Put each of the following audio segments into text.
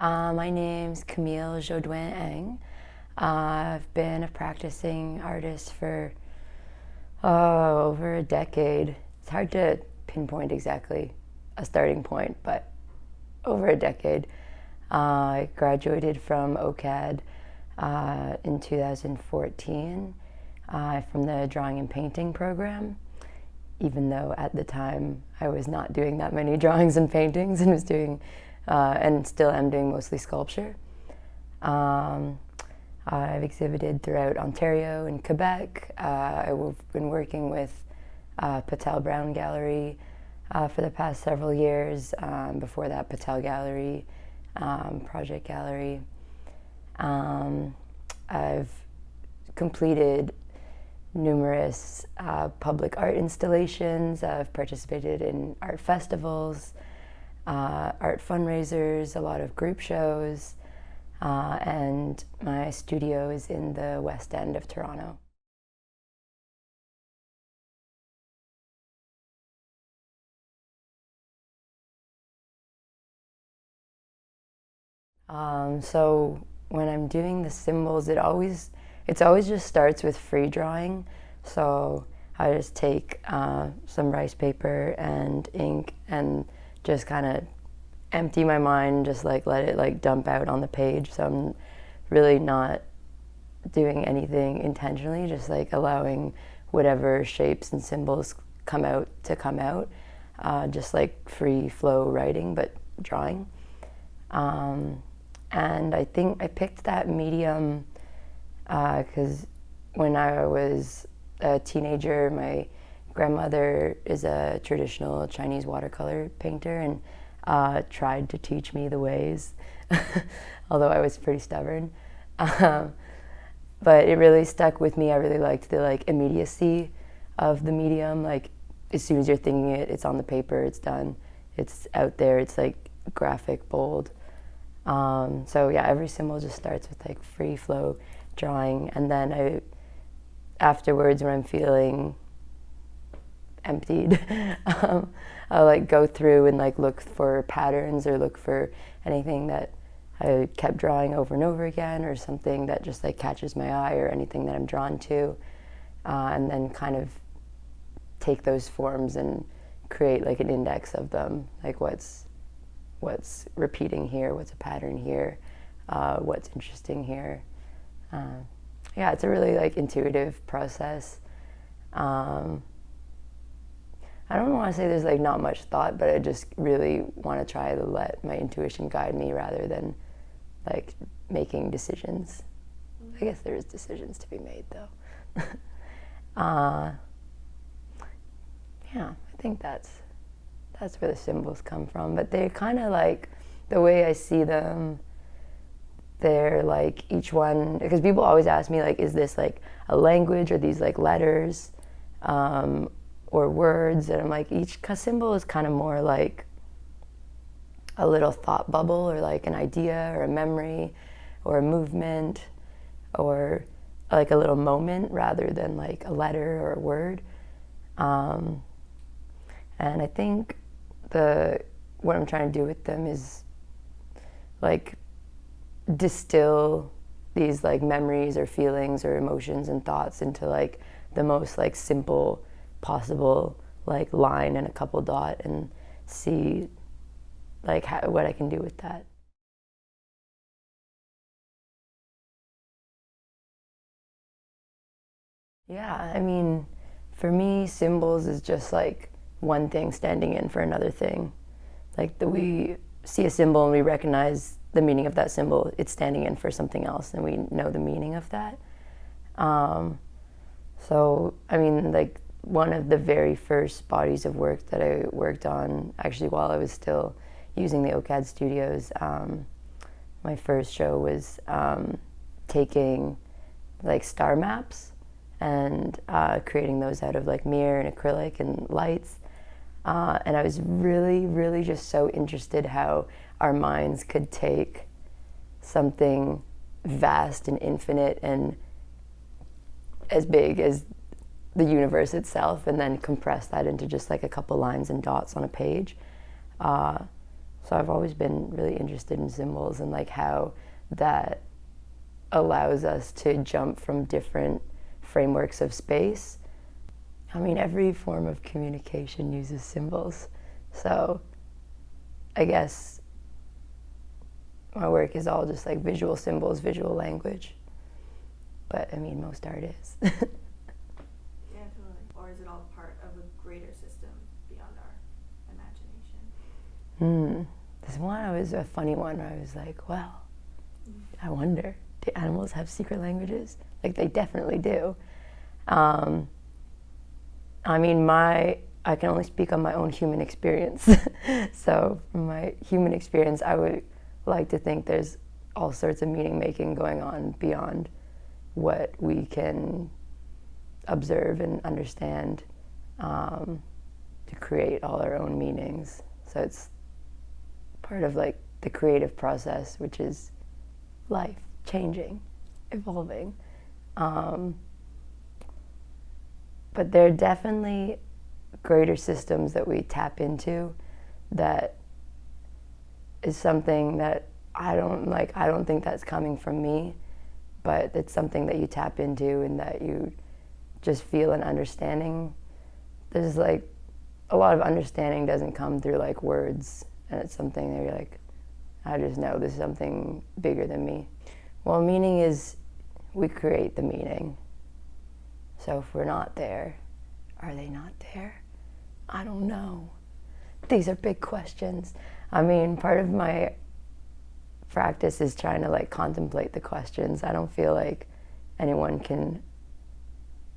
My name's Camille Jodoin-Eng. I've been a practicing artist for over a decade. It's hard to pinpoint exactly a starting point, but over a decade. I graduated from OCAD in 2014 from the drawing and painting program, even though at the time I was not doing that many drawings and paintings and was doing and still am doing mostly sculpture. I've exhibited throughout Ontario and Quebec. I've been working with Patel Brown Gallery for the past several years. Before that, Patel Gallery, Project Gallery. I've completed numerous public art installations. I've participated in art festivals, art fundraisers, a lot of group shows, and my studio is in the West End of Toronto. So when I'm doing the symbols, it's always just starts with free drawing. So I just take some rice paper and ink and just kind of empty my mind, just like let it like dump out on the page. So I'm really not doing anything intentionally, just like allowing whatever shapes and symbols come out, just like free flow writing, but drawing. And I think I picked that medium because when I was a teenager, my grandmother is a traditional Chinese watercolor painter and tried to teach me the ways, although I was pretty stubborn. But it really stuck with me. I really liked the like immediacy of the medium. Like as soon as you're thinking it, it's on the paper, it's done, it's out there, it's like graphic, bold. So yeah, every symbol just starts with like free flow drawing, and then afterwards when I'm feeling emptied, I'll like go through and like look for patterns or look for anything that I kept drawing over and over again, or something that just like catches my eye, or anything that I'm drawn to, and then kind of take those forms and create like an index of them, like what's repeating here, what's a pattern here, what's interesting here. Yeah, it's a really like intuitive process. I don't want to say there's like not much thought, but I just really want to try to let my intuition guide me rather than like making decisions. I guess there's decisions to be made though. uh, yeah, I think that's where the symbols come from. But they're kind of like, the way I see them, they're like each one, because people always ask me like, is this like a language, or these like letters or words? And I'm like, each symbol is kind of more like a little thought bubble, or like an idea or a memory or a movement, or like a little moment rather than like a letter or a word. And I think what I'm trying to do with them is like distill these like memories or feelings or emotions and thoughts into like the most like simple possible like line and a couple dot, and see like what I can do with that. Yeah, I mean, for me, symbols is just like one thing standing in for another thing. Like we see a symbol and we recognize the meaning of that symbol, it's standing in for something else, and we know the meaning of that. So, I mean, like one of the very first bodies of work that I worked on, actually while I was still using the OCAD studios, my first show was taking like star maps and creating those out of like mirror and acrylic and lights. And I was really, really just so interested how our minds could take something vast and infinite and as big as the universe itself, and then compress that into just like a couple lines and dots on a page. So I've always been really interested in symbols and like how that allows us to jump from different frameworks of space. I mean, every form of communication uses symbols. So I guess my work is all just like visual symbols, visual language. But I mean, most art is. Yeah, totally. Or is it all part of a greater system beyond our imagination? This one was a funny one where I was like, well, I wonder, do animals have secret languages? Like, they definitely do. I mean, I can only speak on my own human experience. So from my human experience, I would like to think there's all sorts of meaning making going on beyond what we can observe and understand, to create all our own meanings. So it's part of like the creative process, which is life changing, evolving. But there are definitely greater systems that we tap into that is something that I don't think that's coming from me, but it's something that you tap into and that you just feel an understanding. There's like a lot of understanding doesn't come through like words, and it's something that you're like, I just know this is something bigger than me. Well, meaning is we create the meaning. So if we're not there, are they not there? I don't know. These are big questions. I mean, part of my practice is trying to like contemplate the questions. I don't feel like anyone can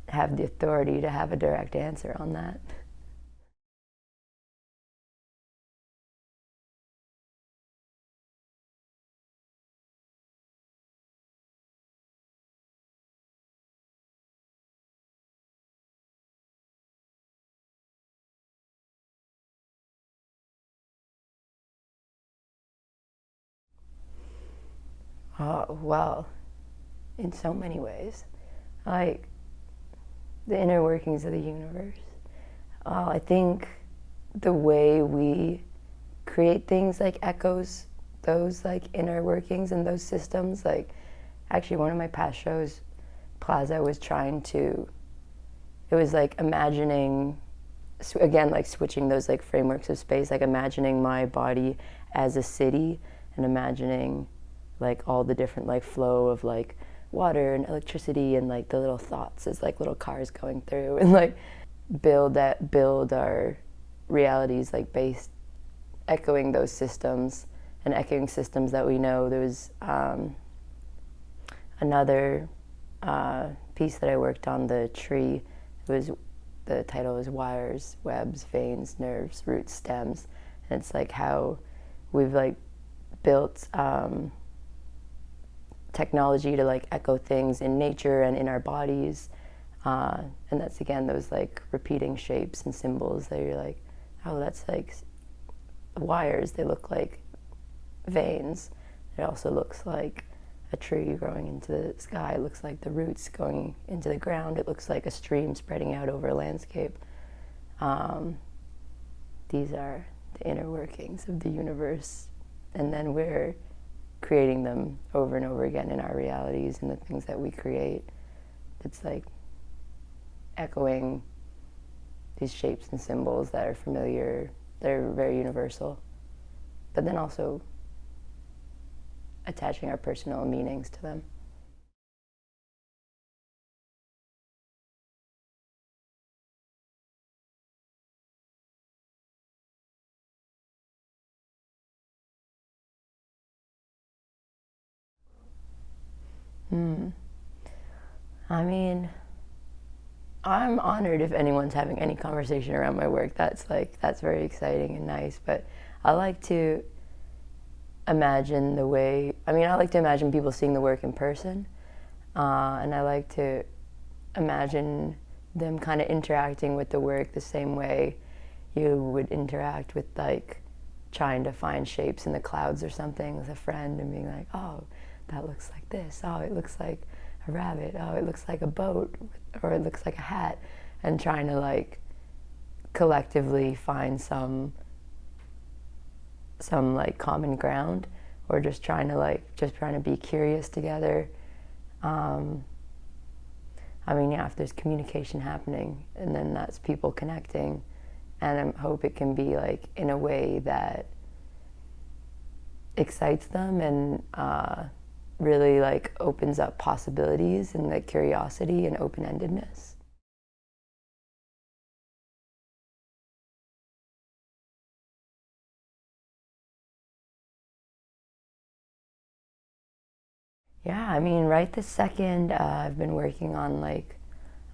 have the authority to have a direct answer on that. Oh, well, in so many ways. Like the inner workings of the universe. I think the way we create things like echoes those like inner workings and those systems. Like actually one of my past shows, Plaza, was trying to, it was like imagining, again, like switching those like frameworks of space, like imagining my body as a city and imagining like all the different like flow of like water and electricity and like the little thoughts as like little cars going through, and like build our realities like based echoing those systems and echoing systems that we know. There was another piece that I worked on, the tree. The title was Wires, Webs, Veins, Nerves, Roots, Stems, and it's like how we've like built technology to like echo things in nature and in our bodies, and that's again those like repeating shapes and symbols that you're like, oh, that's like wires. They look like veins. It also looks like a tree growing into the sky. It looks like the roots going into the ground. It looks like a stream spreading out over a landscape. These are the inner workings of the universe, and then we're creating them over and over again in our realities and the things that we create. It's like echoing these shapes and symbols that are familiar, they're very universal, but then also attaching our personal meanings to them. I mean, I'm honored if anyone's having any conversation around my work. That's very exciting and nice, but I like to imagine I like to imagine people seeing the work in person, and I like to imagine them kind of interacting with the work the same way you would interact with like trying to find shapes in the clouds or something with a friend and being like, oh, that looks like this. Oh, it looks like a rabbit. Oh, it looks like a boat, or it looks like a hat, and trying to like collectively find some like common ground, or just trying to be curious together. I mean, yeah, if there's communication happening, and then that's people connecting, and I hope it can be like in a way that excites them and really like opens up possibilities and like curiosity and open-endedness. Yeah, I mean, right this second, I've been working on like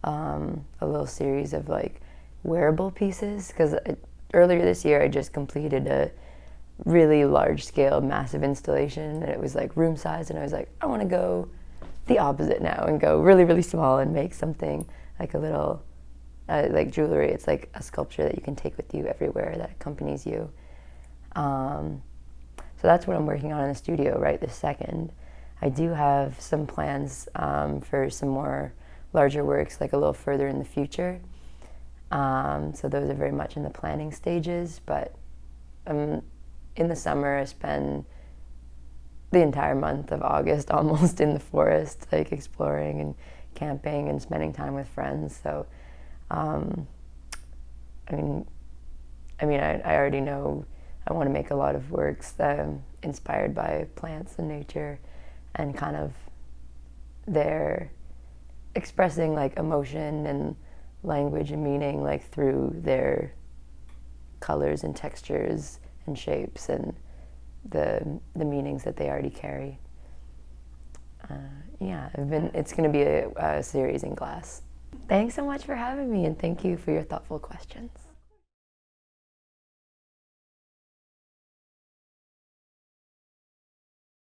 a little series of like wearable pieces, because earlier this year I just completed a really large scale, massive installation, and it was like room size, and I was like, I want to go the opposite now and go really, really small and make something like a little, like jewelry. It's like a sculpture that you can take with you everywhere that accompanies you. So that's what I'm working on in the studio right this second. I do have some plans for some more larger works, like a little further in the future. So those are very much in the planning stages, but in the summer I spend the entire month of August almost in the forest, like exploring and camping and spending time with friends. So, I already know I want to make a lot of works that are inspired by plants and nature, and kind of they're expressing like emotion and language and meaning like through their colors and textures and shapes and the meanings that they already carry. Yeah, it's going to be a series in glass. Thanks so much for having me, and thank you for your thoughtful questions.